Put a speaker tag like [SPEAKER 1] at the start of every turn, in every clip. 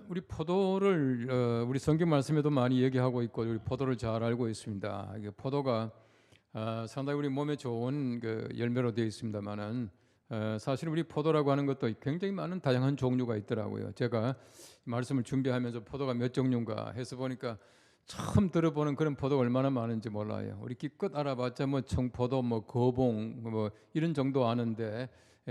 [SPEAKER 1] 우리 포도를 우리 성경 말씀에도 많이 얘기하고 있고 우리 포도를 잘 알고 있습니다. 이게 포도가 상당히 우리 몸에 좋은 그 열매로 되어 있습니다만은 사실 우리 포도라고 하는 것도 굉장히 많은 다양한 종류가 있더라고요. 제가 말씀을 준비하면서 포도가 몇 종류인가 해서 보니까 처음 들어보는 그런 포도가 얼마나 많은지 몰라요. 우리 기껏 알아봤자 뭐 청포도, 뭐 거봉, 뭐 이런 정도 아는데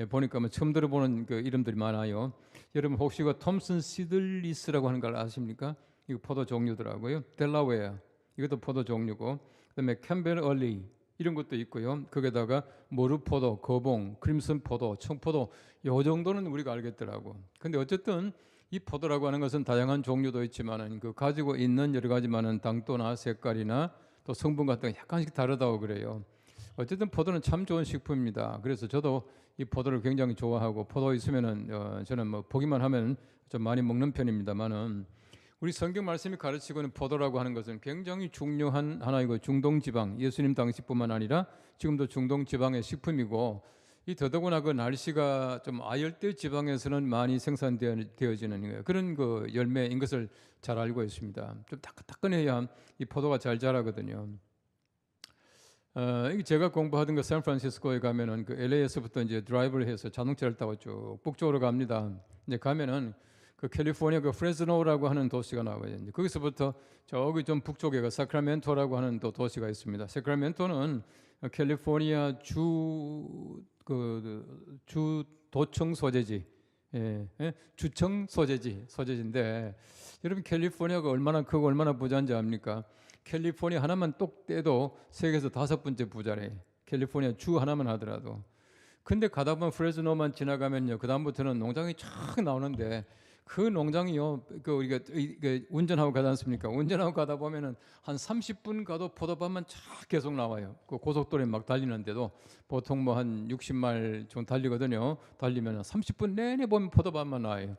[SPEAKER 1] 보니까 뭐 처음 들어보는 그 이름들이 많아요. 여러분 혹시 그 톰슨 시들리스라고 하는 걸 아십니까? 이거 포도 종류더라고요. 델라웨어 이것도 포도 종류고, 그다음에 캠벨 얼리 이런 것도 있고요. 거기다가 모르포도, 거봉, 크림슨 포도, 청포도 요 정도는 우리가 알겠더라고. 근데 어쨌든 이 포도라고 하는 것은 다양한 종류도 있지만은 그 가지고 있는 여러 가지 많은 당도나 색깔이나 또 성분 같은 게 약간씩 다르다고 그래요. 어쨌든 포도는 참 좋은 식품입니다. 그래서 저도 이 포도를 굉장히 좋아하고 포도 있으면은 저는 뭐 보기만 하면 좀 많이 먹는 편입니다만은 우리 성경 말씀이 가르치고는 포도라고 하는 것은 굉장히 중요한 하나이고 중동 지방 예수님 당시뿐만 아니라 지금도 중동 지방의 식품이고 이 더더구나 그 날씨가 좀 아열대 지방에서는 많이 생산되어지는 그런 그 열매인 것을 잘 알고 있습니다. 좀 따끈따끈해야 이 포도가 잘 자라거든요. 이게 제가 공부하던 그 샌프란시스코에 가면은 그 LA에서부터 이제 드라이브를 해서 자동차를 타고 쭉 북쪽으로 갑니다. 이제 가면은 그 캘리포니아 그 프레스노라고 하는 도시가 나와요. 이제 거기서부터 저기 좀 북쪽에 그 사크라멘토라고 하는 또 도시가 있습니다. 사크라멘토는 캘리포니아 주 도청 소재지, 주청 소재지인데 여러분 캘리포니아가 얼마나 크고 얼마나 부자인지 압니까? 캘리포니아 하나만 똑 떼도 세계에서 5번째 부자래. 캘리포니아 주 하나만 하더라도. 근데 가다 보면 프레스노만 지나가면요, 그 다음부터는 농장이 쫙 나오는데 그 농장이요, 그 우리가 운전하고 가지 않습니까? 운전하고 가다 보면은 한 30분 가도 포도밭만 쫙 계속 나와요. 그 고속도로에 막 달리는데도 보통 뭐 한 60마일 정도 달리거든요. 달리면 30분 내내 보면 포도밭만 나와요.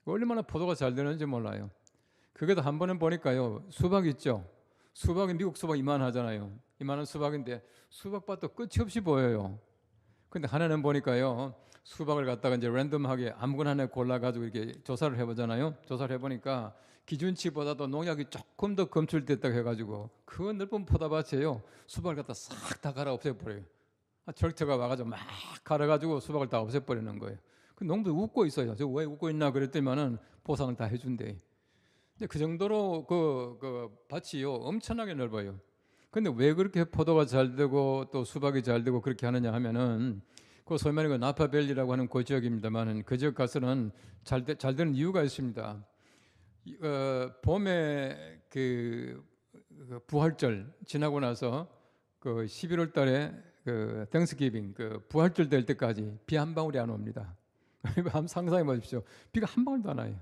[SPEAKER 1] 얼마나 포도가 잘 되는지 몰라요. 그게도 한 번은 보니까요, 수박 있죠. 수박이 미국 수박 이만하잖아요. 이만한 수박인데 수박밭도 끝이 없이 보여요. 근데 하나는 보니까요, 수박을 갖다가 이제 랜덤하게 아무거나 하나 골라가지고 이렇게 조사를 해보잖아요. 조사를 해보니까 기준치보다도 농약이 조금 더 검출됐다고 해가지고 그 넓은 포도밭이에요. 수박을 갖다 싹 다 갈아 없애버려요. 트랙터가 와가지고 막 갈아가지고 수박을 다 없애버리는 거예요. 그 농부도 웃고 있어요. 저 왜 웃고 있나 그랬더니만은 보상을 다 해준대. 근데 그 정도로 그 밭이요 엄청나게 넓어요. 근데 왜 그렇게 포도가 잘 되고 또 수박이 잘 되고 그렇게 하느냐 하면은 그 소위 말하는 나파밸리라고 하는 그 지역입니다만은 그 지역 가서는 잘 되는 이유가 있습니다. 봄에 그 부활절 지나고 나서 그 11월 달에 그 땡스기빙 그 부활절 될 때까지 비 한 방울이 안 옵니다. 한번 상상해 보십시오. 비가 한 방울도 안 와요.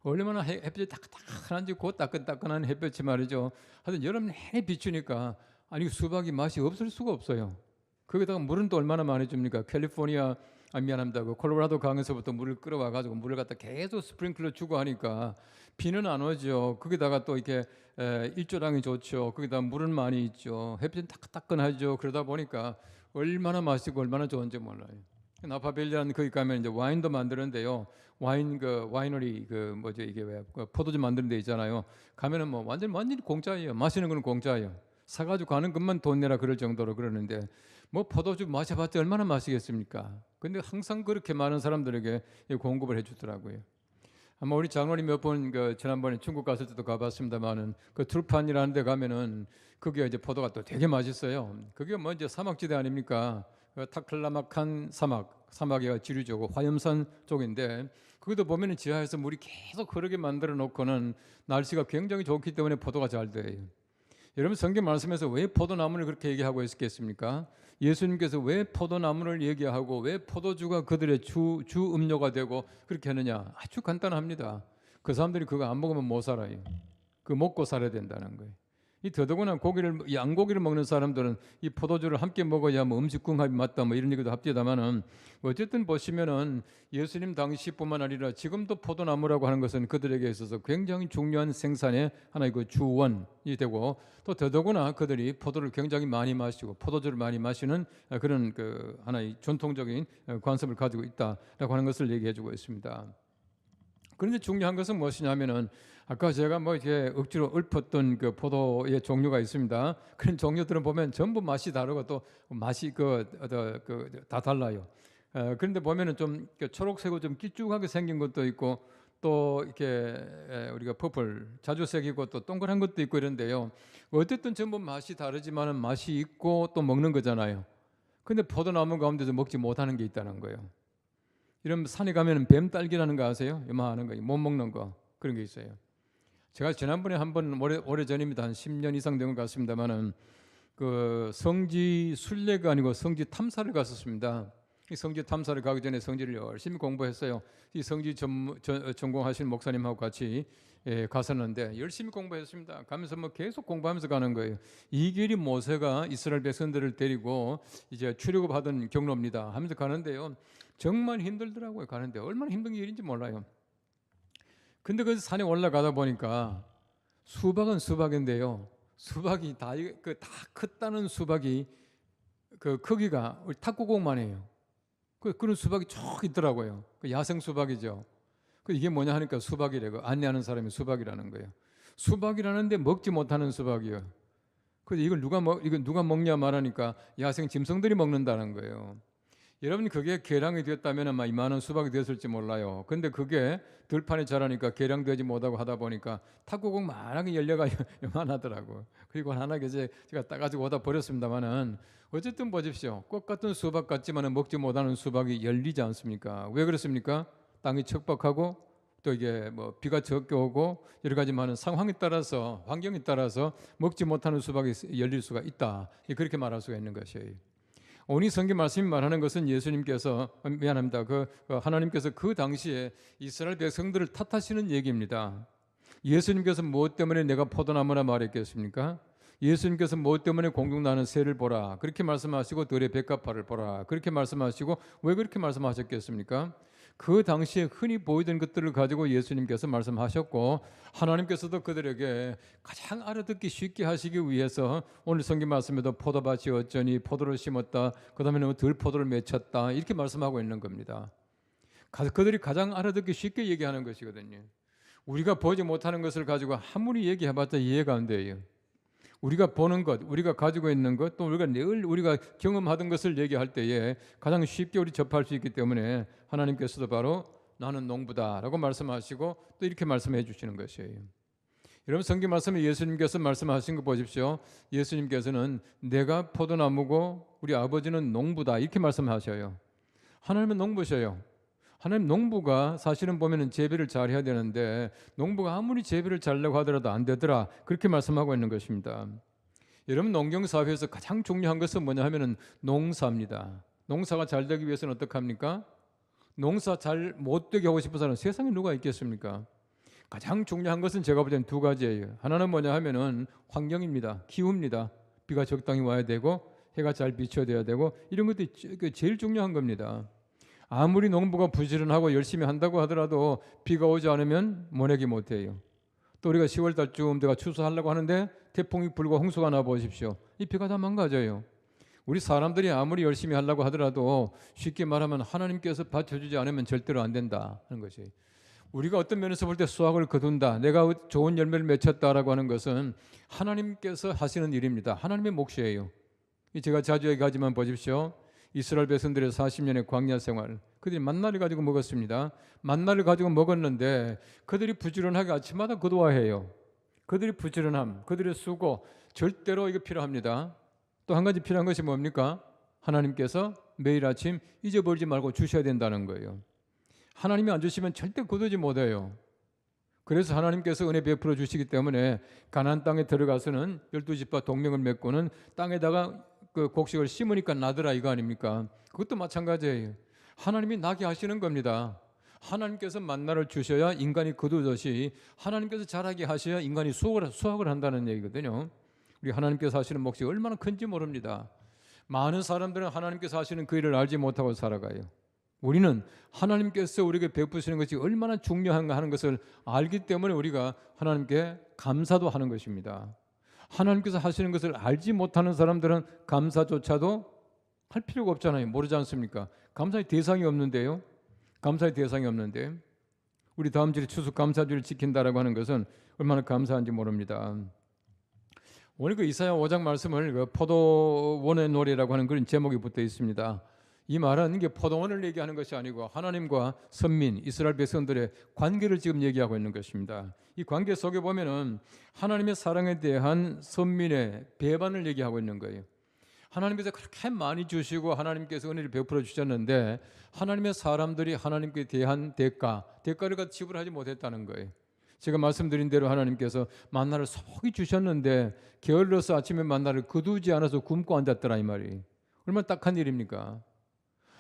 [SPEAKER 1] 얼마나 햇빛이 따끈따끈한지 그 따끈따끈한 햇볕이 말이죠. 하여튼 여름 내내 비추니까 아니 수박이 맛이 없을 수가 없어요. 거기다가 물은 또 얼마나 많이 줍니까? 캘리포니아 미안합니다. 그 콜로라도 강에서부터 물을 끌어와 가지고 물을 갖다 계속 스프링클러 주고 하니까 비는 안 오죠. 거기다가 또 이렇게 일조량이 좋죠. 거기다 물은 많이 있죠. 햇빛은 따끈따끈하죠. 그러다 보니까 얼마나 맛있고 얼마나 좋은지 몰라요. 나파밸리라는 거기 가면 이제 와인도 만드는데요. 와이너리 그 뭐죠 이게 왜 포도주 만드는 데 있잖아요. 가면은 뭐 완전히 공짜예요. 마시는 거는 공짜예요. 사가지고 가는 것만 돈 내라 그럴 정도로 그러는데 뭐 포도주 마셔봤자 얼마나 마시겠습니까? 근데 항상 그렇게 많은 사람들에게 공급을 해주더라고요. 아마 우리 장로님 몇 번 그 지난번에 중국 갔을 때도 가봤습니다만은 그 투르판이라는 데 가면은 그게 이제 포도가 또 되게 맛있어요. 그게 뭐 이제 사막지대 아닙니까? 그 타클라마칸 사막이 지류죠. 화염산 쪽인데 거기도 보면은 지하에서 물이 계속 흐르게 만들어 놓고는 날씨가 굉장히 좋기 때문에 포도가 잘 돼요. 여러분 성경 말씀에서 왜 포도나무를 그렇게 얘기하고 있겠습니까? 예수님께서 왜 포도나무를 얘기하고 왜 포도주가 그들의 주 음료가 되고 그렇게 하느냐? 아주 간단합니다. 그 사람들이 그거 안 먹으면 못 살아요. 그 먹고 살아야 된다는 거예요. 이 더더구나 양고기를 먹는 사람들은 이 포도주를 함께 먹어야 뭐 음식궁합이 맞다 뭐 이런 얘기도 합디다마는 어쨌든 보시면은 예수님 당시뿐만 아니라 지금도 포도나무라고 하는 것은 그들에게 있어서 굉장히 중요한 생산의 하나의 그 주원이 되고 또 더더구나 그들이 포도를 굉장히 많이 마시고 포도주를 많이 마시는 그런 그 하나의 전통적인 관습을 가지고 있다라고 하는 것을 얘기해 주고 있습니다. 그런데 중요한 것은 무엇이냐면은 아까 제가 뭐 이렇게 억지로 읊었던 그 포도의 종류가 있습니다. 그런 종류들은 보면 전부 맛이 다르고 또 맛이 다 달라요. 그런데 보면은 좀 초록색으로 좀 길쭉하게 생긴 것도 있고 또 이렇게 우리가 퍼플 자주색이고 또 동그란 것도 있고 이런데요. 어쨌든 전부 맛이 다르지만은 맛이 있고 또 먹는 거잖아요. 근데 포도나무 가운데서 먹지 못하는 게 있다는 거예요. 이런 산에 가면은 뱀딸기라는 거 아세요? 요만한 거, 못 먹는 거 그런 게 있어요. 제가 지난번에 한번 오래 전입니다. 한 10년 이상 된 것 같습니다만은 그 성지 순례가 아니고 성지 탐사를 갔었습니다. 이 성지 탐사를 가기 전에 성지를 열심히 공부했어요. 이 성지 전공하신 목사님하고 같이 갔었는데 열심히 공부했습니다. 가면서 뭐 계속 공부하면서 가는 거예요. 이 길이 모세가 이스라엘 백성들을 데리고 이제 출애굽하던 경로입니다. 하면서 가는데요. 정말 힘들더라고요. 가는데 얼마나 힘든 일인지 몰라요. 근데 그 산에 올라가다 보니까 수박은 수박인데요. 수박이 다 컸다는 수박이 그 크기가 우리 탁구공만 해요. 그런 수박이 쭉 있더라고요. 그 야생 수박이죠. 이게 뭐냐 하니까 수박이래요. 안내하는 사람이 수박이라는 거예요. 수박이라는데 먹지 못하는 수박이요. 그래서 이걸 누가 먹냐 말하니까 야생 짐승들이 먹는다는 거예요. 여러분 그게 개량이 되었다면 아마 이만한 수박이 되었을지 몰라요. 근데 그게 들판에 자라니까 개량되지 못하고 하다 보니까 탁구공 만하게 열려가 요만하더라고. 그리고 하나 제가 따가지고 오다 버렸습니다만은 어쨌든 보십시오. 꽃 같은 수박 같지만은 먹지 못하는 수박이 열리지 않습니까? 왜 그렇습니까? 땅이 척박하고 또 이게 뭐 비가 적게 오고 여러 가지 많은 상황에 따라서 환경에 따라서 먹지 못하는 수박이 열릴 수가 있다. 그렇게 말할 수가 있는 것이에요. 오늘 성경 말씀이 말하는 것은 예수님께서 하나님께서 그 당시에 이스라엘 백성들을 탓하시는 얘기입니다. 예수님께서 무엇 때문에 내가 포도나무라 말했겠습니까? 예수님께서 무엇 때문에 공중 나는 새를 보라 그렇게 말씀하시고 들의 백합화를 보라 그렇게 말씀하시고 왜 그렇게 말씀하셨겠습니까? 그 당시에 흔히 보이던 것들을 가지고 예수님께서 말씀하셨고 하나님께서도 그들에게 가장 알아듣기 쉽게 하시기 위해서 오늘 성경 말씀에도 포도밭이 어쩌니 포도를 심었다 그 다음에는 들포도를 맺혔다 이렇게 말씀하고 있는 겁니다. 그들이 가장 알아듣기 쉽게 얘기하는 것이거든요. 우리가 보지 못하는 것을 가지고 아무리 얘기해봤자 이해가 안 돼요. 우리가 보는 것, 우리가 가지고 있는 것, 또 우리가 경험하던 것을 얘기할 때에 가장 쉽게 우리 접할 수 있기 때문에 하나님께서도 바로 나는 농부다라고 말씀하시고 또 이렇게 말씀해 주시는 것이에요. 여러분 성경 말씀에 예수님께서 말씀하신 거 보십시오. 예수님께서는 내가 포도나무고 우리 아버지는 농부다 이렇게 말씀하셔요. 하나님은 농부셔요. 하나님 농부가 사실은 보면은 재배를 잘 해야 되는데 농부가 아무리 재배를 잘하려고 하더라도 안 되더라 그렇게 말씀하고 있는 것입니다. 여러분 농경사회에서 가장 중요한 것은 뭐냐 하면은 농사입니다. 농사가 잘 되기 위해서는 어떻게 합니까? 농사 잘 못 되게 하고 싶은 사람은 세상에 누가 있겠습니까? 가장 중요한 것은 제가 볼 때는 두 가지예요. 하나는 뭐냐 하면은 환경입니다. 기후입니다. 비가 적당히 와야 되고 해가 잘 비춰져야 되고 이런 것들이 제일 중요한 겁니다. 아무리 농부가 부지런하고 열심히 한다고 하더라도 비가 오지 않으면 모내기 못해요. 또 우리가 10월 달쯤 내가 추수하려고 하는데 태풍이 불고 홍수가 나 보십시오. 이 비가 다 망가져요. 우리 사람들이 아무리 열심히 하려고 하더라도 쉽게 말하면 하나님께서 받쳐주지 않으면 절대로 안 된다 하는 것이에요. 우리가 어떤 면에서 볼 때 수확을 거둔다, 내가 좋은 열매를 맺혔다라고 하는 것은 하나님께서 하시는 일입니다. 하나님의 몫이에요. 제가 자주 얘기하지만 보십시오. 이스라엘 백성들의 40년의 광야 생활, 그들이 만나를 가지고 먹었습니다. 만나를 가지고 먹었는데 그들이 부지런하게 아침마다 거두어해요. 그들이 부지런함, 그들의 수고 절대로 이거 필요합니다. 또 한 가지 필요한 것이 뭡니까? 하나님께서 매일 아침 잊어버리지 말고 주셔야 된다는 거예요. 하나님이 안 주시면 절대 거두지 못해요. 그래서 하나님께서 은혜 베풀어 주시기 때문에 가나안 땅에 들어가서는 12지파 동맹을 맺고는 땅에다가 그 곡식을 심으니까 나더라 이거 아닙니까? 그것도 마찬가지예요. 하나님이 나게 하시는 겁니다. 하나님께서 만나를 주셔야 인간이 거두듯이 하나님께서 자라게 하셔야 인간이 수확을 한다는 얘기거든요. 우리 하나님께서 하시는 몫이 얼마나 큰지 모릅니다. 많은 사람들은 하나님께서 하시는 그 일을 알지 못하고 살아가요. 우리는 하나님께서 우리에게 베푸시는 것이 얼마나 중요한가 하는 것을 알기 때문에 우리가 하나님께 감사도 하는 것입니다. 하나님께서 하시는 것을 알지 못하는 사람들은 감사조차도 할 필요가 없잖아요. 모르지 않습니까? 감사의 대상이 없는데요. 감사의 대상이 없는데 우리 다음 주에 추수감사주를 지킨다라고 하는 것은 얼마나 감사한지 모릅니다. 오늘 그 이사야 5장 말씀을 그 포도원의 노래라고 하는 그런 제목이 붙어 있습니다. 이 말은 이게 포도원을 얘기하는 것이 아니고 하나님과 선민 이스라엘 백성들의 관계를 지금 얘기하고 있는 것입니다. 이 관계 속에 보면은 하나님의 사랑에 대한 선민의 배반을 얘기하고 있는 거예요. 하나님께서 그렇게 많이 주시고 하나님께서 은혜를 베풀어 주셨는데 하나님의 사람들이 하나님께 대한 대가를 지불하지 못했다는 거예요. 제가 말씀드린 대로 하나님께서 만나를 속히 주셨는데 게을러서 아침에 만나를 거두지 않아서 굶고 앉았더라 이 말이. 얼마나 딱한 일입니까?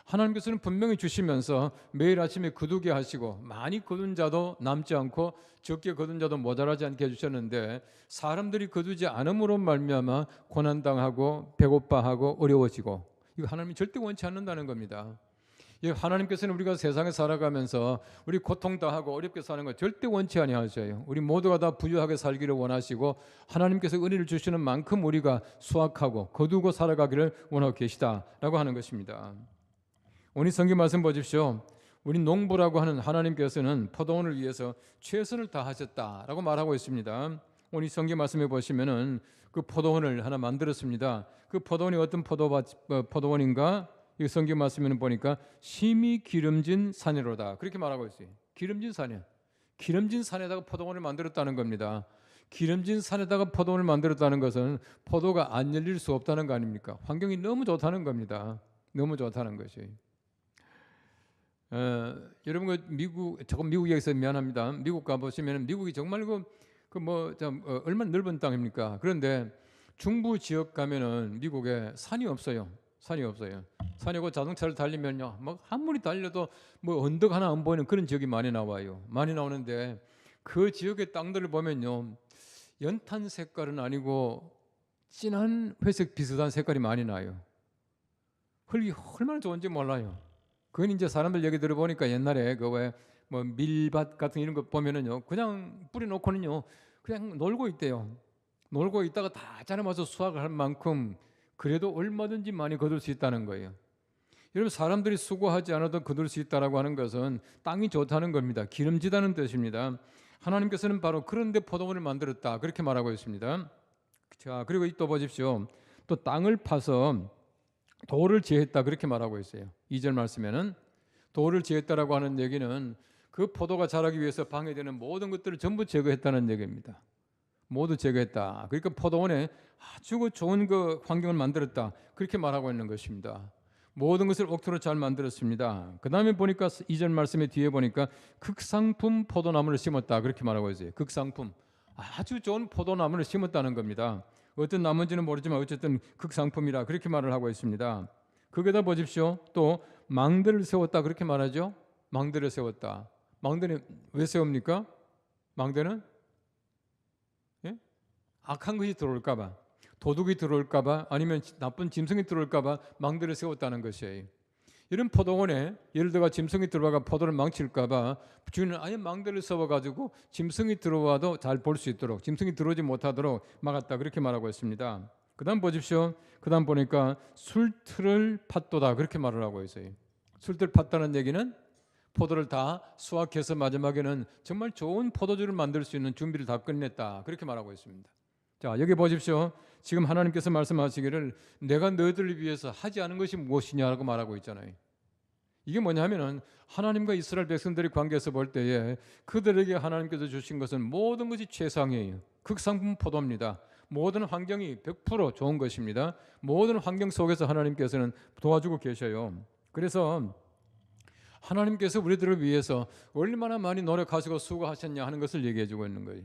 [SPEAKER 1] 하나님께서는 분명히 주시면서 매일 아침에 거두게 하시고 많이 거둔 자도 남지 않고 적게 거둔 자도 모자라지 않게 해주셨는데 사람들이 거두지 않음으로 말미암아 고난당하고 배고파하고 어려워지고 이거 하나님이 절대 원치 않는다는 겁니다. 하나님께서는 우리가 세상에 살아가면서 우리 고통당하고 어렵게 사는 거 절대 원치 아니하셔요. 우리 모두가 다 부유하게 살기를 원하시고 하나님께서 은혜를 주시는 만큼 우리가 수확하고 거두고 살아가기를 원하고 계시다라고 하는 것입니다. 오늘 성경 말씀 보십시오. 우리 농부라고 하는 하나님께서는 포도원을 위해서 최선을 다하셨다라고 말하고 있습니다. 오늘 성경 말씀에 보시면은 그 포도원을 하나 만들었습니다. 그 포도원이 어떤 포도원인가? 이 성경 말씀에 보니까 심히 기름진 산이로다 그렇게 말하고 있어요. 기름진 산이야. 기름진 산에다가 포도원을 만들었다는 겁니다. 기름진 산에다가 포도원을 만들었다는 것은 포도가 안 열릴 수 없다는 거 아닙니까? 환경이 너무 좋다는 겁니다. 너무 좋다는 것이. 여러분 그 미국 얘기해서 미안합니다. 미국 가보시면 미국이 정말 얼마나 넓은 땅입니까? 그런데 중부 지역 가면은 미국에 산이 없어요. 산이 없어요. 산이고 자동차를 달리면요, 막 아무리 달려도 뭐 언덕 하나 안 보이는 그런 지역이 많이 나와요. 많이 나오는데 그 지역의 땅들을 보면요, 연탄 색깔은 아니고 진한 회색 비슷한 색깔이 많이 나요. 흙이 얼마나 좋은지 몰라요. 그건 이제 사람들 얘기 들어보니까 옛날에 그 왜 뭐 밀밭 같은 이런 거 보면은요, 그냥 뿌려놓고는요, 그냥 놀고 있대요. 놀고 있다가 다 자라면서 수확을 할 만큼 그래도 얼마든지 많이 거둘 수 있다는 거예요. 여러분 사람들이 수고하지 않아도 거둘 수 있다라고 하는 것은 땅이 좋다는 겁니다. 기름지다는 뜻입니다. 하나님께서는 바로 그런 데 포도원을 만들었다 그렇게 말하고 있습니다. 자, 그리고 또 보십시오. 또 땅을 파서 돌을 제했다 그렇게 말하고 있어요. 2절 말씀에는 돌을 제했다라고 하는 얘기는 그 포도가 자라기 위해서 방해되는 모든 것들을 전부 제거했다는 얘기입니다. 모두 제거했다. 그러니까 포도원에 아주 좋은 그 환경을 만들었다 그렇게 말하고 있는 것입니다. 모든 것을 옥토로 잘 만들었습니다. 그 다음에 보니까 2절 말씀의 뒤에 보니까 극상품 포도나무를 심었다 그렇게 말하고 있어요. 극상품, 아주 좋은 포도나무를 심었다는 겁니다. 어떤 나무인지는 모르지만 어쨌든 극상품이라 그렇게 말을 하고 있습니다. 거기다 보십시오. 또 망대를 세웠다 그렇게 말하죠. 망대를 세웠다. 망대는 왜 세웁니까? 망대는 악한 것이 들어올까 봐, 도둑이 들어올까 봐, 아니면 나쁜 짐승이 들어올까 봐 망대를 세웠다는 것이에요. 이런 포도원에 예를 들어 짐승이 들어와가 포도를 망칠까 봐 주인은 아예 망대를 세워가지고 짐승이 들어와도 잘 볼 수 있도록, 짐승이 들어오지 못하도록 막았다 그렇게 말하고 있습니다. 그 다음 보십시오. 그 다음 보니까 술틀을 팠도다 그렇게 말을 하고 있어요. 술틀 팠다는 얘기는 포도를 다 수확해서 마지막에는 정말 좋은 포도주를 만들 수 있는 준비를 다 끝냈다 그렇게 말하고 있습니다. 자, 여기 보십시오. 지금 하나님께서 말씀하시기를 내가 너희들을 위해서 하지 않은 것이 무엇이냐라고 말하고 있잖아요. 이게 뭐냐면은 하나님과 이스라엘 백성들의 관계에서 볼 때에 그들에게 하나님께서 주신 것은 모든 것이 최상이에요. 극상품 포도입니다. 모든 환경이 100% 좋은 것입니다. 모든 환경 속에서 하나님께서는 도와주고 계셔요. 그래서 하나님께서 우리들을 위해서 얼마나 많이 노력하시고 수고하셨냐 하는 것을 얘기해 주고 있는 거예요.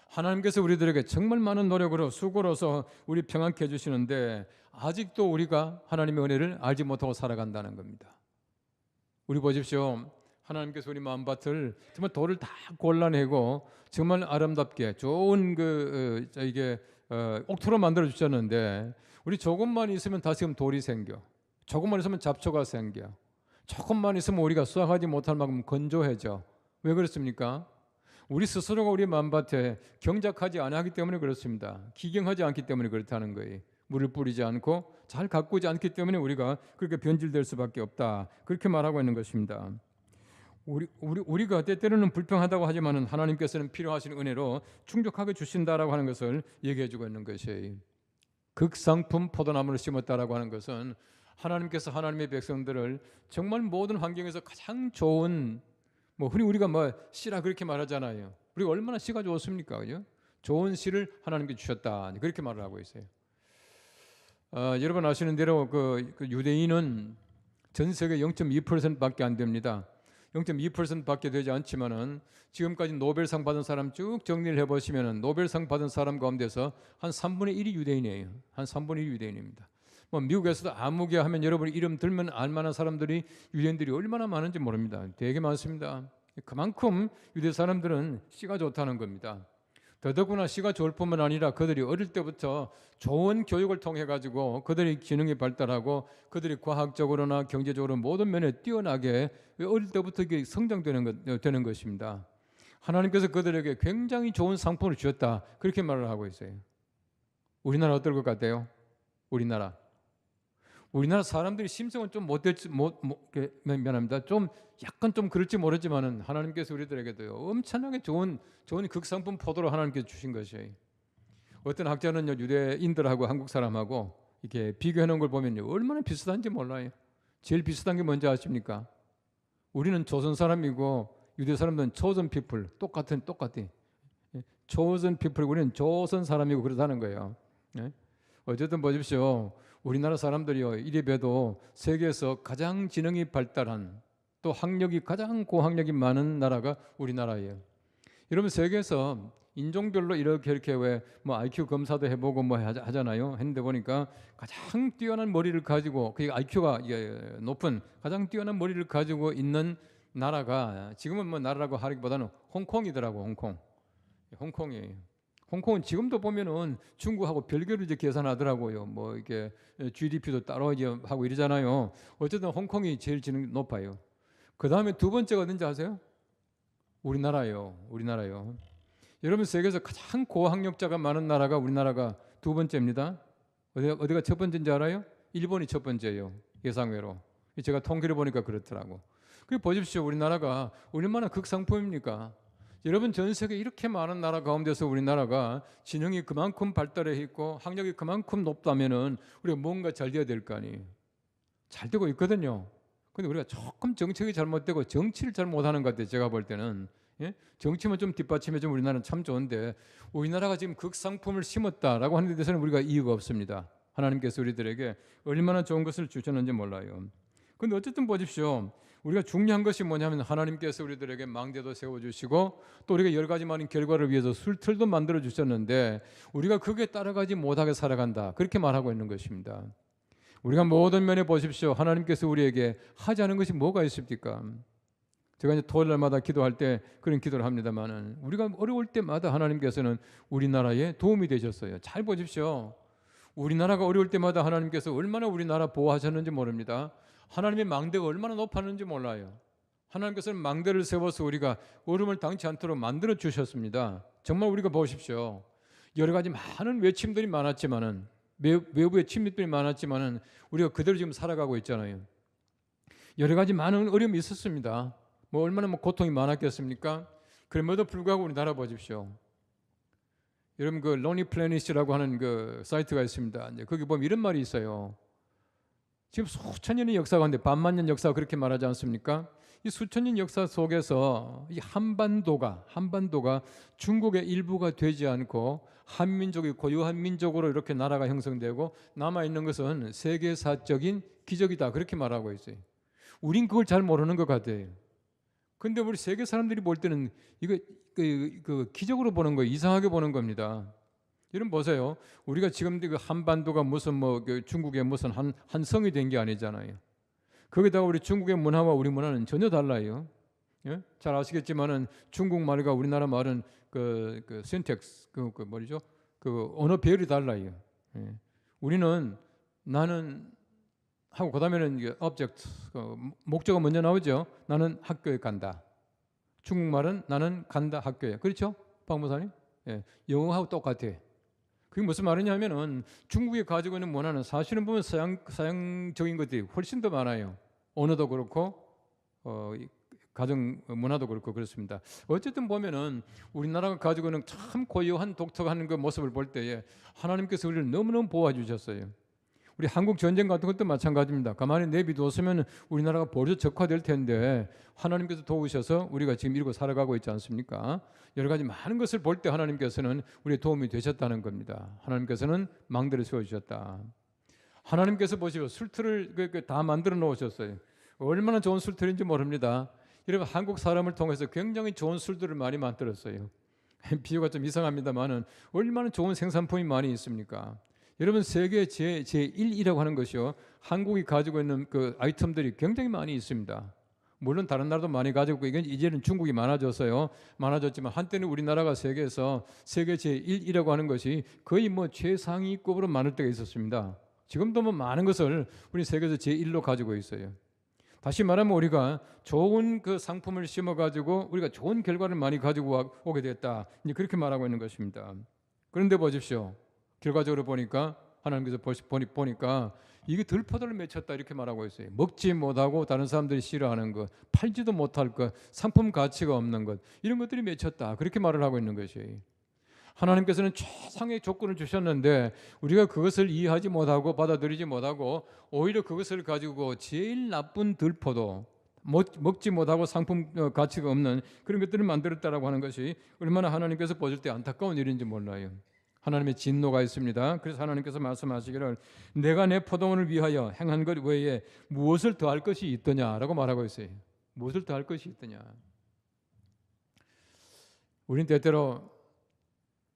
[SPEAKER 1] 하나님께서 우리들에게 정말 많은 노력으로 수고로서 우리 평안케 해주시는데 아직도 우리가 하나님의 은혜를 알지 못하고 살아간다는 겁니다. 우리 보십시오. 하나님께서 우리 마음밭을 정말 돌을 다 골라내고 정말 아름답게 좋은 옥토로 만들어 주셨는데 우리 조금만 있으면 다시금 돌이 생겨, 조금만 있으면 잡초가 생겨, 조금만 있으면 우리가 수확하지 못할 만큼 건조해져. 왜 그렇습니까? 우리 스스로가 우리 마음밭에 경작하지 않기 때문에 그렇습니다. 기경하지 않기 때문에 그렇다는 거예요. 물을 뿌리지 않고 잘 가꾸지 않기 때문에 우리가 그렇게 변질될 수밖에 없다. 그렇게 말하고 있는 것입니다. 우리가 때때로는 불평하다고 하지만은 하나님께서는 필요하신 은혜로 충족하게 주신다라고 하는 것을 얘기해주고 있는 것이에요. 극상품 포도나무를 심었다라고 하는 것은 하나님께서 하나님의 백성들을 정말 모든 환경에서 가장 좋은 뭐 흔히 우리가 뭐 씨라 그렇게 말하잖아요. 우리가 얼마나 씨가 좋습니까, 그죠? 좋은 씨를 하나님께 주셨다 그렇게 말을 하고 있어요. 여러분 아시는 대로 그 유대인은 전 세계 0.2%밖에 안 됩니다. 0.2%밖에 되지 않지만은 지금까지 노벨상 받은 사람 쭉 정리를 해보시면은 노벨상 받은 사람 가운데서 한 3분의 1이 유대인이에요. 한 3분의 1이 유대인입니다. 뭐 미국에서도 아무개 하면 여러분이 이름 들면 알만한 사람들이 유대인들이 얼마나 많은지 모릅니다. 되게 많습니다. 그만큼 유대 사람들은 씨가 좋다는 겁니다. 더더구나 씨가 좋을 뿐만 아니라 그들이 어릴 때부터 좋은 교육을 통해 가지고 그들의 기능이 발달하고 그들이 과학적으로나 경제적으로 모든 면에 뛰어나게 어릴 때부터 되는 것입니다. 하나님께서 그들에게 굉장히 좋은 상품을 주셨다 그렇게 말을 하고 있어요. 우리나라 어떨 것 같아요? 우리나라 사람들이 심성은 좀 미안합니다. 좀 약간 좀 그럴지 모르지만은 하나님께서 우리들에게도요 엄청나게 좋은 극상품 포도를 하나님께서 주신 것이에요. 어떤 학자는요 유대인들하고 한국 사람하고 이렇게 비교해 놓은 걸 보면요 얼마나 비슷한지 몰라요. 제일 비슷한 게 뭔지 아십니까? 우리는 조선 사람이고 유대 사람들은 chosen people 똑같아. chosen people 우리는 조선 사람이고 그렇다는 거예요. 어쨌든 보십시오. 우리나라 사람들이요 이래 봬도 세계에서 가장 지능이 발달한 또 학력이 가장 고학력이 많은 나라가 우리나라예요. 여러분 세계에서 인종별로 이렇게 왜 뭐 IQ 검사도 해보고 뭐 하잖아요. 했는데 보니까 가장 뛰어난 머리를 가지고 그 IQ가 높은 가장 뛰어난 머리를 가지고 있는 나라가 지금은 뭐 나라라고 하기보다는 홍콩이더라고. 홍콩이에요. 홍콩은 지금도 보면은 중국하고 별개로 이제 계산하더라고요. 뭐 이렇게 GDP도 따로 이제 하고 이러잖아요. 어쨌든 홍콩이 제일 지능 높아요. 그 다음에 두 번째가 어딘지 아세요? 우리나라요. 여러분 세계에서 가장 고학력자가 많은 나라가 우리나라가 두 번째입니다. 어디가 첫 번째인지 알아요? 일본이 첫 번째예요. 예상외로. 제가 통계를 보니까 그렇더라고. 그리고 보십시오. 우리나라가 얼마나 극상품입니까? 여러분 전 세계 이렇게 많은 나라 가운데서 우리나라가 지능이 그만큼 발달해 있고 학력이 그만큼 높다면은 우리가 뭔가 잘 돼야 될 거 아니에요. 잘 되고 있거든요. 근데 우리가 조금 정책이 잘못되고 정치를 잘 못하는 것 같아요. 제가 볼 때는 정치만 좀 뒷받침해주면 우리나라는 참 좋은데 우리나라가 지금 극상품을 심었다라고 하는 데 대해서는 우리가 이유가 없습니다. 하나님께서 우리들에게 얼마나 좋은 것을 주셨는지 몰라요. 근데 어쨌든 보십시오. 우리가 중요한 것이 뭐냐면 하나님께서 우리들에게 망대도 세워주시고 또 우리가 여러 가지 많은 결과를 위해서 술틀도 만들어 주셨는데 우리가 그게 따라가지 못하게 살아간다 그렇게 말하고 있는 것입니다. 우리가 모든 면에 보십시오. 하나님께서 우리에게 하지 않은 것이 뭐가 있습니까? 제가 이제 토요일 날마다 기도할 때 그런 기도를 합니다만은 우리가 어려울 때마다 하나님께서는 우리나라에 도움이 되셨어요. 잘 보십시오. 우리나라가 어려울 때마다 하나님께서 얼마나 우리나라 보호하셨는지 모릅니다. 하나님의 망대가 얼마나 높았는지 몰라요. 하나님께서는 망대를 세워서 우리가 얼음을 당치 않도록 만들어 주셨습니다. 정말 우리가 보십시오. 여러 가지 많은 외침들이 많았지만은 외부의 침입들이 많았지만은 우리가 그대로 지금 살아가고 있잖아요. 여러 가지 많은 어려움이 있었습니다. 뭐 얼마나 고통이 많았겠습니까? 그럼에도 불구하고 우리나라 보십시오. 여러분 그 로니 플래닛이라고 하는 그 사이트가 있습니다. 이제 거기 보면 이런 말이 있어요. 지금 수천 년의 역사 가운데 반만 년 역사 그렇게 말하지 않습니까? 이 수천 년 역사 속에서 이 한반도가 중국의 일부가 되지 않고 한민족이 고유한 민족으로 이렇게 나라가 형성되고 남아 있는 것은 세계사적인 기적이다 그렇게 말하고 있어요. 우린 그걸 잘 모르는 것 같아요. 근데 우리 세계 사람들이 볼 때는 이거 그 기적으로 보는 거예요. 이상하게 보는 겁니다. 여러분 보세요. 우리가 지금 그 한반도가 무슨 뭐 중국의 무슨 한 성이 된 게 아니잖아요. 거기다가 우리 중국의 문화와 우리 문화는 전혀 달라요. 예? 잘 아시겠지만은 중국 말과 우리나라 말은 그 신텍스 뭐죠? 그 언어 배열이 달라요. 예. 우리는 나는 하고 그다음에는 이게 object 목적어 먼저 나오죠. 나는 학교에 간다. 중국말은 나는 간다 학교에. 그렇죠? 박 목사님? 예. 영어하고 똑같아. 그게 무슨 말이냐면은 중국이 가지고 있는 문화는 사실은 보면 서양적인 것들이 훨씬 더 많아요. 언어도 그렇고 가정 문화도 그렇고 그렇습니다. 어쨌든 보면은 우리나라가 가지고 있는 참 고유한 독특한 그 모습을 볼 때에 하나님께서 우리를 너무너무 보호해 주셨어요. 우리 한국 전쟁 같은 것도 마찬가지입니다. 가만히 내비두었으면 우리나라가 벌써 적화될 텐데 하나님께서 도우셔서 우리가 지금 이러고 살아가고 있지 않습니까? 여러 가지 많은 것을 볼 때 하나님께서는 우리의 도움이 되셨다는 겁니다. 하나님께서는 망대를 세워주셨다. 하나님께서 보시오, 술틀을 다 만들어 놓으셨어요. 얼마나 좋은 술틀인지 모릅니다. 여러분, 한국 사람을 통해서 굉장히 좋은 술들을 많이 만들었어요. 비유가 좀 이상합니다만은 얼마나 좋은 생산품이 많이 있습니까? 여러분, 세계 제1이라고 하는 것이요, 한국이 가지고 있는 그 아이템들이 굉장히 많이 있습니다. 물론 다른 나라도 많이 가지고 있고 이제는 중국이 많아졌어요. 많아졌지만 한때는 우리나라가 세계에서 세계 제1이라고 하는 것이 거의 뭐 최상위급으로 많을 때가 있었습니다. 지금도 뭐 많은 것을 우리 세계에서 제1로 가지고 있어요. 다시 말하면 우리가 좋은 그 상품을 심어가지고 우리가 좋은 결과를 많이 가지고 오게 됐다. 이제 그렇게 말하고 있는 것입니다. 그런데 보십시오. 결과적으로 보니까 하나님께서 보니까 이게 들포도를 맺혔다 이렇게 말하고 있어요. 먹지 못하고 다른 사람들이 싫어하는 것, 팔지도 못할 것, 상품 가치가 없는 것, 이런 것들이 맺혔다 그렇게 말을 하고 있는 것이에요. 하나님께서는 최상의 조건을 주셨는데 우리가 그것을 이해하지 못하고 받아들이지 못하고 오히려 그것을 가지고 제일 나쁜 들포도, 먹지 못하고 상품 가치가 없는 그런 것들을 만들었다라고 하는 것이 얼마나 하나님께서 보실 때 안타까운 일인지 몰라요. 하나님의 진노가 있습니다. 그래서 하나님께서 말씀하시기를 내가 내 포도원을 위하여 행한 것 외에 무엇을 더할 것이 있더냐라고 말하고 있어요. 무엇을 더할 것이 있더냐. 우린 때때로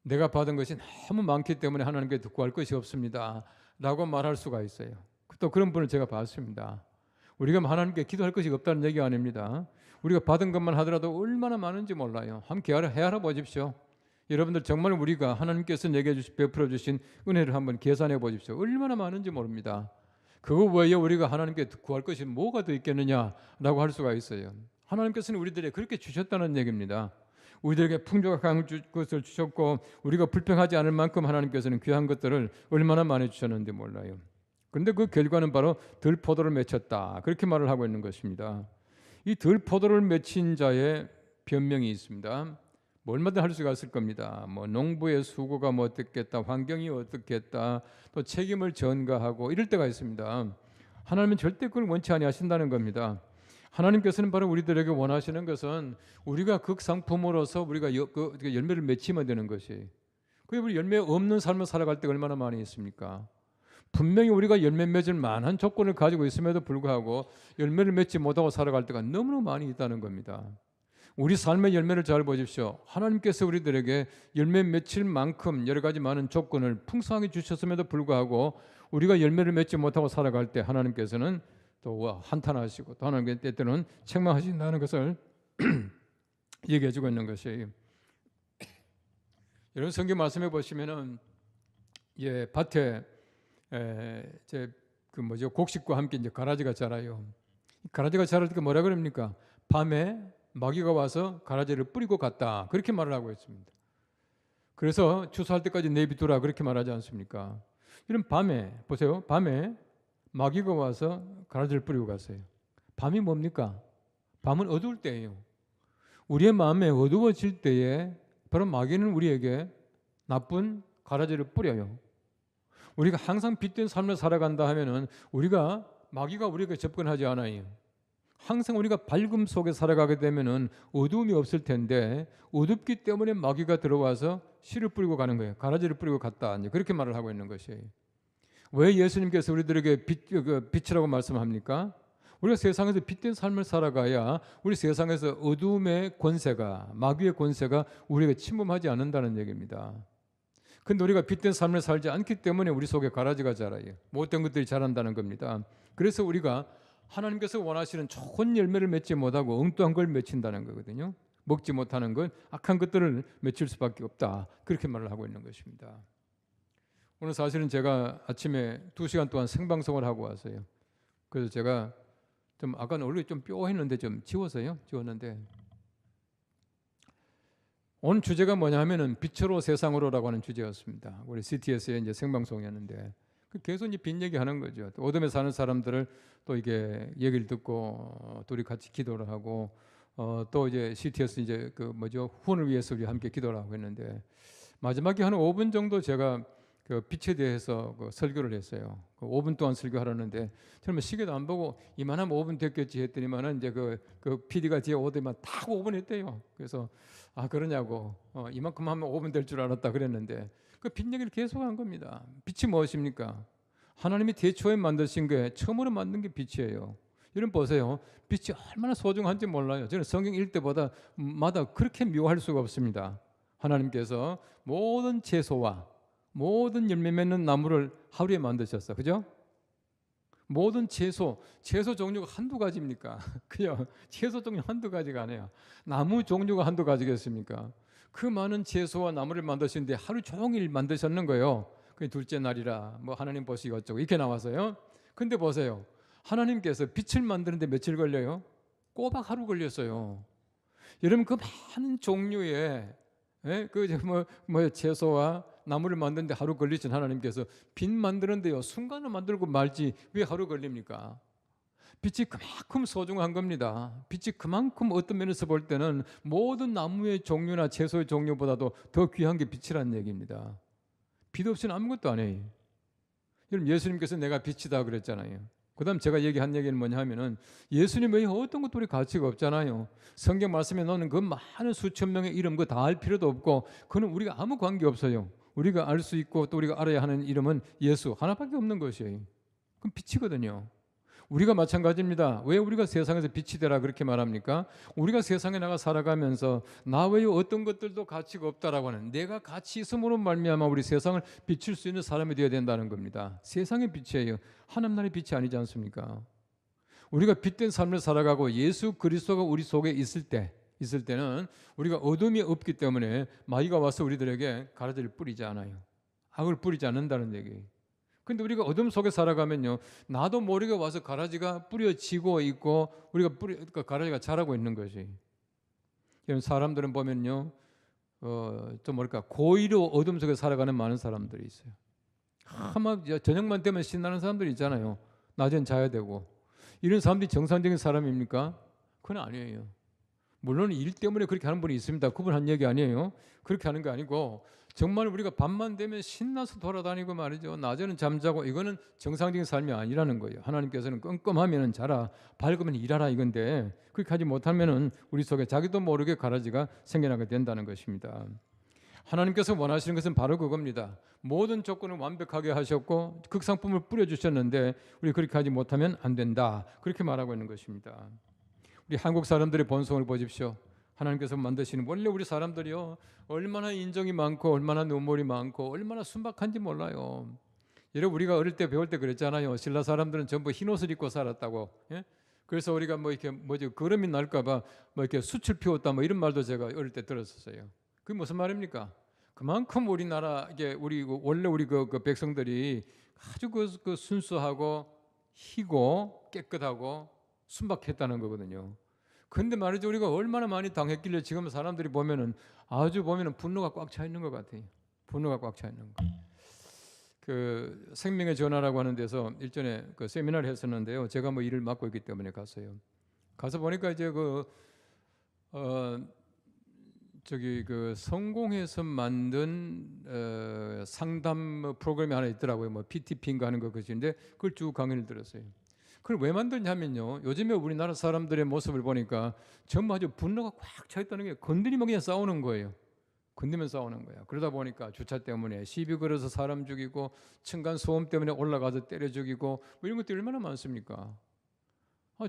[SPEAKER 1] 내가 받은 것이 너무 많기 때문에 하나님께 구할 것이 없습니다 라고 말할 수가 있어요. 또 그런 분을 제가 봤습니다. 우리가 하나님께 기도할 것이 없다는 얘기가 아닙니다. 우리가 받은 것만 하더라도 얼마나 많은지 몰라요. 함께 헤아려 보십시오. 여러분들 정말 우리가 하나님께서 내게 베풀어 주신 은혜를 한번 계산해 보십시오. 얼마나 많은지 모릅니다. 그거 외에 우리가 하나님께 구할 것이 뭐가 더 있겠느냐라고 할 수가 있어요. 하나님께서는 우리들에게 그렇게 주셨다는 얘기입니다. 우리들에게 풍족한 것을 주셨고 우리가 불평하지 않을 만큼 하나님께서는 귀한 것들을 얼마나 많이 주셨는지 몰라요. 그런데 그 결과는 바로 들포도를 맺혔다 그렇게 말을 하고 있는 것입니다. 이 들포도를 맺힌 자의 변명이 있습니다. 뭐 얼마든 할 수가 있을 겁니다. 뭐 농부의 수고가 뭐 어떻겠다, 환경이 어떻겠다, 또 책임을 전가하고 이럴 때가 있습니다. 하나님은 절대 그걸 원치 아니하신다는 겁니다. 하나님께서는 바로 우리들에게 원하시는 것은 우리가 극상품으로서 우리가 열매를 맺히면 되는 것이. 그게 우리 열매 없는 삶을 살아갈 때가 얼마나 많이 있습니까? 분명히 우리가 열매 맺을 만한 조건을 가지고 있음에도 불구하고 열매를 맺지 못하고 살아갈 때가 너무나 많이 있다는 겁니다. 우리 삶의 열매를 잘 보십시오. 하나님께서 우리들에게 열매 맺힐 만큼 여러 가지 많은 조건을 풍성하게 주셨음에도 불구하고 우리가 열매를 맺지 못하고 살아갈 때 하나님께서는 또 한탄하시고 또 하나님께 때때로는 책망하신다는 것을 얘기해주고 있는 것이에요. 이런 성경 말씀해 보시면은 밭에 곡식과 함께 이제 가라지가 자라요. 가라지가 자랄 때 뭐라 그럽니까? 밤에 마귀가 와서 가라지를 뿌리고 갔다 그렇게 말을 하고 있습니다. 그래서 추수할 때까지 내비두라 그렇게 말하지 않습니까? 이런 밤에 보세요. 밤에 마귀가 와서 가라지를 뿌리고 갔어요. 밤이 뭡니까? 밤은 어두울 때예요. 우리의 마음에 어두워질 때에 바로 마귀는 우리에게 나쁜 가라지를 뿌려요. 우리가 항상 빛된 삶을 살아간다 하면은 마귀가 우리에게 접근하지 않아요. 항상 우리가 밝음 속에 살아가게 되면은 어두움이 없을 텐데 어둡기 때문에 마귀가 들어와서 씨를 뿌리고 가는 거예요. 가라지를 뿌리고 갔다. 이제 그렇게 말을 하고 있는 것이에요. 왜 예수님께서 우리들에게 빛이라고 말씀합니까? 우리가 세상에서 빛된 삶을 살아가야 우리 세상에서 어두움의 권세가, 마귀의 권세가 우리에게 침범하지 않는다는 얘기입니다. 근데 우리가 빛된 삶을 살지 않기 때문에 우리 속에 가라지가 자라요. 못된 것들이 자란다는 겁니다. 그래서 우리가 하나님께서 원하시는 좋은 열매를 맺지 못하고 엉뚱한 걸 맺힌다는 거거든요. 먹지 못하는 것, 악한 것들을 맺힐 수밖에 없다. 그렇게 말을 하고 있는 것입니다. 오늘 사실은 제가 아침에 2시간 동안 생방송을 하고 왔어요. 그래서 제가 좀 아까는 얼굴이 좀 뾰했는데 좀 지웠는데 오늘 주제가 뭐냐 하면은 빛으로 세상으로라고 하는 주제였습니다. 우리 CTS의 이제 생방송이었는데 계속 이제 빈 얘기하는 거죠. 어둠에 사는 사람들을 또 이게 얘기를 듣고 둘이 같이 기도를 하고 또 이제 CTS 이제 그 뭐죠 후원을 위해서 우리 함께 기도를 하고 했는데 마지막에 한 5분 정도 제가 그 빛에 대해서 그 설교를 했어요. 그 5분 동안 설교하라는데 저는 뭐 시계도 안 보고 이만하면 5분 됐겠지 했더니만은 이제 그 PD가 뒤에 오더만 딱 5분 했대요. 그래서 아 그러냐고 이만큼 하면 5분 될 줄 알았다 그랬는데 그 빛 얘기를 계속 한 겁니다. 빛이 무엇입니까? 하나님이 대초에 만드신 게 처음으로 만든 게 빛이에요. 여러분 보세요. 빛이 얼마나 소중한지 몰라요. 저는 성경 읽을 때보다 마다 그렇게 묘할 수가 없습니다. 하나님께서 모든 채소와 모든 열매 맺는 나무를 하루에 만드셨어. 그죠? 모든 채소 종류가 한두 가지입니까? 그죠? 채소 종류 한두 가지가 아니에요. 나무 종류가 한두 가지겠습니까? 그 많은 채소와 나무를 만드시는데 하루 종일 만드셨는 거예요. 그 둘째 날이라 뭐 하나님 보시기 어쩌고 이렇게 나와서요. 근데 보세요. 하나님께서 빛을 만드는데 며칠 걸려요? 꼬박 하루 걸렸어요. 여러분 그 많은 종류의 뭐 채소와 나무를 만드는데 하루 걸리신 하나님께서 빛 만드는데요 순간을 만들고 말지 왜 하루 걸립니까? 빛이 그만큼 소중한 겁니다. 빛이 그만큼 어떤 면에서 볼 때는 모든 나무의 종류나 채소의 종류보다도 더 귀한 게 빛이라는 얘기입니다. 빛 없이는 아무것도 아니에요. 여러분 예수님께서 내가 빛이다 그랬잖아요. 그 다음 제가 얘기한 얘기는 뭐냐 하면은 예수님 외에 어떤 것도 우리 가치가 없잖아요. 성경 말씀에 나오는 그 많은 수천 명의 이름 그거 다 알 필요도 없고 그는 우리가 아무 관계 없어요. 우리가 알 수 있고 또 우리가 알아야 하는 이름은 예수 하나밖에 없는 것이에요. 그럼 빛이거든요. 우리가 마찬가지입니다. 왜 우리가 세상에서 빛이 되라 그렇게 말합니까? 우리가 세상에 나가 살아가면서 나 외에 어떤 것들도 가치가 없다라고 하는 내가 가치 있음으로 말미암아 우리 세상을 비출 수 있는 사람이 되어야 된다는 겁니다. 세상의 빛이에요. 하나님 나라의 빛이 아니지 않습니까? 우리가 빛된 삶을 살아가고 예수 그리스도가 우리 속에 있을 때는 우리가 어둠이 없기 때문에 마귀가 와서 우리들에게 가라지를 뿌리지 않아요. 악을 뿌리지 않는다는 얘기예요. 근데 우리가 어둠 속에 살아가면요, 나도 모르게 와서 가라지가 뿌려지고 있고 우리가 그러니까 가라지가 자라고 있는 것이. 사람들은 보면요, 좀 뭐랄까 고의로 어둠 속에 살아가는 많은 사람들이 있어요. 아마 저녁만 되면 신나는 사람들이 있잖아요. 낮엔 자야 되고 이런 사람들이 정상적인 사람입니까? 그건 아니에요. 물론 일 때문에 그렇게 하는 분이 있습니다. 그분 한 얘기 아니에요. 그렇게 하는 게 아니고 정말 우리가 밤만 되면 신나서 돌아다니고 말이죠. 낮에는 잠자고 이거는 정상적인 삶이 아니라는 거예요. 하나님께서는 껌껌하면 자라, 밝으면 일하라 이건데 그렇게 하지 못하면 우리 속에 자기도 모르게 가라지가 생겨나게 된다는 것입니다. 하나님께서 원하시는 것은 바로 그겁니다. 모든 조건을 완벽하게 하셨고 극상품을 뿌려주셨는데 우리 그렇게 하지 못하면 안 된다. 그렇게 말하고 있는 것입니다. 우리 한국 사람들의 본성을 보십시오. 하나님께서 만드시는 원래 우리 사람들이요 얼마나 인정이 많고 얼마나 눈물이 많고 얼마나 순박한지 몰라요. 여러분 우리가 어릴 때 배울 때 그랬잖아요. 신라 사람들은 전부 흰 옷을 입고 살았다고. 예? 그래서 우리가 뭐 이렇게 뭐지 거름이 날까봐 뭐 이렇게 숯을 피웠다 뭐 이런 말도 제가 어릴 때 들었었어요. 그게 무슨 말입니까? 그만큼 우리나라 이게 우리 원래 우리 그 백성들이 아주 그 순수하고 희고 깨끗하고 순박했다는 거거든요. 근데 말이죠 우리가 얼마나 많이 당했길래 지금 사람들이 보면은 아주 보면은 분노가 꽉 차 있는 것 같아요. 분노가 꽉 차 있는 거. 그 생명의 전화라고 하는 데서 일전에 그 세미나를 했었는데요. 제가 뭐 일을 맡고 있기 때문에 갔어요. 가서 보니까 이제 그 성공해서 만든 상담 프로그램이 하나 있더라고요. 뭐 PTP인가 하는 것인데 그걸 쭉 강연을 들었어요. 그걸 왜 만드냐면요. 요즘에 우리나라 사람들의 모습을 보니까 전부 아주 분노가 꽉 차 있다는 게 건드리면 그냥 싸우는 거예요. 건드리면 싸우는 거예요. 그러다 보니까 주차 때문에 시비 걸어서 사람 죽이고 층간 소음 때문에 올라가서 때려 죽이고 뭐 이런 것들이 얼마나 많습니까?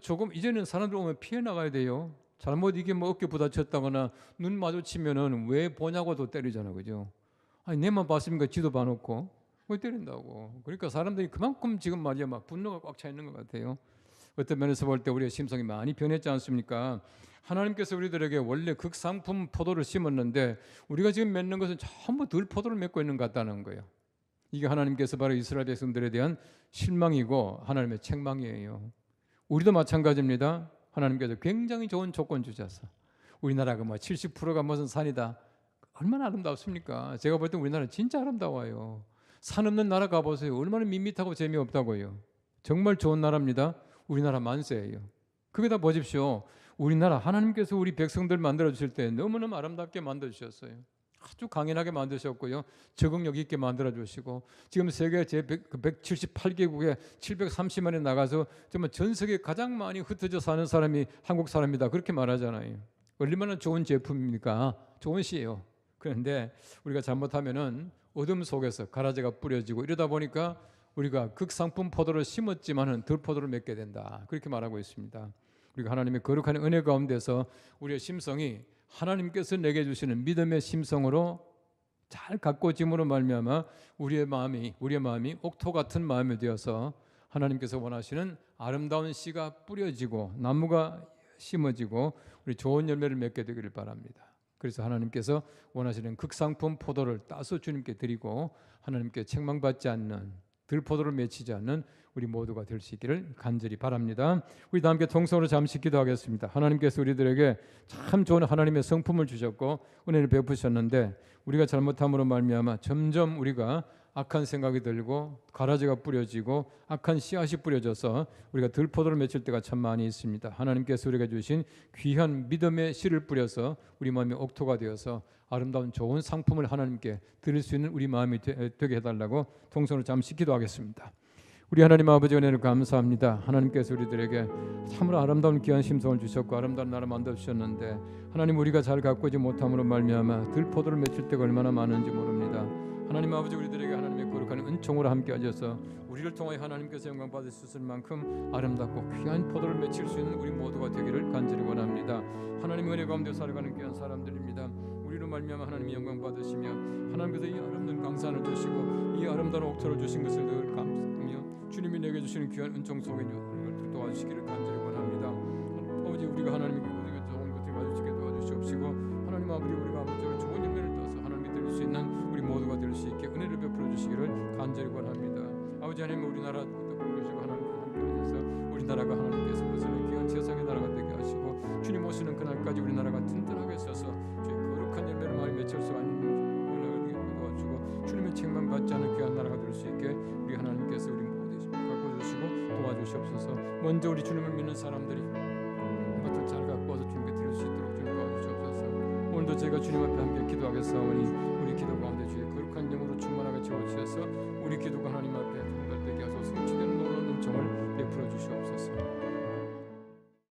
[SPEAKER 1] 조금 이제는 사람들 오면 피해 나가야 돼요. 잘못 이게 뭐 어깨 부딪혔다거나 눈 마주치면은 왜 보냐고도 때리잖아, 그죠? 아니 내만 봤으니까 지도 봐놓고 왜 때린다고? 그러니까 사람들이 그만큼 지금 말이야 막 분노가 꽉 차 있는 것 같아요. 어떤 면에서 볼 때 우리의 심성이 많이 변했지 않습니까? 하나님께서 우리들에게 원래 극상품 포도를 심었는데 우리가 지금 맺는 것은 전부 덜 포도를 맺고 있는 것 같다는 거예요. 이게 하나님께서 바로 이스라엘 백성들에 대한 실망이고 하나님의 책망이에요. 우리도 마찬가지입니다. 하나님께서 굉장히 좋은 조건 주셔서 우리나라가 뭐 70%가 무슨 산이다. 얼마나 아름답습니까? 제가 볼 때 우리나라 진짜 아름다워요. 산 없는 나라 가보세요. 얼마나 밋밋하고 재미없다고요. 정말 좋은 나라입니다. 우리나라 만세예요. 거기다 보십시오. 우리나라 하나님께서 우리 백성들 만들어 주실 때 너무너무 아름답게 만들어 주셨어요. 아주 강인하게 만드셨고요. 적응력 있게 만들어 주시고 지금 세계 제178개국에 730만에 나가서 정말 전 세계 가장 많이 흩어져 사는 사람이 한국 사람이다 그렇게 말하잖아요. 얼마나 좋은 제품입니까? 좋은 씨예요. 그런데 우리가 잘못하면은 어둠 속에서 가라지가 뿌려지고 이러다 보니까 우리가 극상품 포도를 심었지만은 들포도를 맺게 된다. 그렇게 말하고 있습니다. 우리가 하나님의 거룩한 은혜 가운데서 우리의 심성이 하나님께서 내게 주시는 믿음의 심성으로 잘 가꿔짐으로 말미암아 우리의 마음이 옥토 같은 마음이 되어서 하나님께서 원하시는 아름다운 씨가 뿌려지고 나무가 심어지고 우리 좋은 열매를 맺게 되기를 바랍니다. 그래서 하나님께서 원하시는 극상품 포도를 따서 주님께 드리고 하나님께 책망받지 않는 들포도를 맺히지 않는 우리 모두가 될 수 있기를 간절히 바랍니다. 우리 다 함께 통성으로 잠시 기도하겠습니다. 하나님께서 우리들에게 참 좋은 하나님의 성품을 주셨고 은혜를 베푸셨는데 우리가 잘못함으로 말미암아 점점 우리가 악한 생각이 들고 가라지가 뿌려지고 악한 씨앗이 뿌려져서 우리가 들포도를 맺힐 때가 참 많이 있습니다. 하나님께서 우리가 주신 귀한 믿음의 씨를 뿌려서 우리 마음이 옥토가 되어서 아름다운 좋은 상품을 하나님께 드릴 수 있는 우리 마음이 되게 해달라고 통성으로 잠시 기도하겠습니다. 우리 하나님 아버지 은혜를 감사합니다. 하나님께서 우리들에게 참으로 아름다운 귀한 심성을 주셨고 아름다운 나를 만들어주셨는데 하나님 우리가 잘 가꾸지 못함으로 말미암아 들포도를 맺힐 때가 얼마나 많은지 모릅니다. 하나님 아버지 우리들에게 하나님의 거룩한 은총으로 함께 하셔서 우리를 통하여 하나님께서 영광 받을 수 있을 만큼 아름답고 귀한 포도를 맺힐 수 있는 우리 모두가 되기를 간절히 원합니다. 하나님의 은혜 가운데 살아가는 귀한 사람들입니다. 우리로 말미암아 하나님이 영광 받으시며 하나님께서 이 아름다운 강산을 주시고 이 아름다운 옥토를 주신 것을 늘 감사하며 주님이 내게 주시는 귀한 은총 속에 우리를 도와주시기를 간절히 원합니다. 아버지 우리가 하나님께 좋은 것을 가지시게 도와주시옵시고 하나님 아버지 우리가 아버지로 좋은 열매를 따서 하나님이 드릴 수 있는 우리 모두가 될 수 있게 은혜를 베풀어 주시기를 간절히 원합니다. 아버지 하나님 우리나라 부르시고 하나님께 함께하셔서 우리나라가 하나님께서 보시는 귀한 세상의 나라가 되게 하시고 주님 오시는 그날까지 우리나라가 든든하게 서서 주의 거룩한 열매를 많이 맺힐 수 있는 연락을 되게 도와주고 주님의 책망 받지 않은 귀한 나라가 될 수 있게 우리 하나님께서 우리 모두 가꿔주시고 도와주시옵소서. 먼저 우리 주님을 믿는 사람들이 이것들 잘 가꿔서 주님께 드릴 수 있도록 주님 도와주시옵소서. 오늘도 제가 주님 앞에 함께 기도하겠사오니 우리 기도 가운데 주의 거룩한 영으로 충만하게 채워주셔서 우리 기도가 하나님 앞에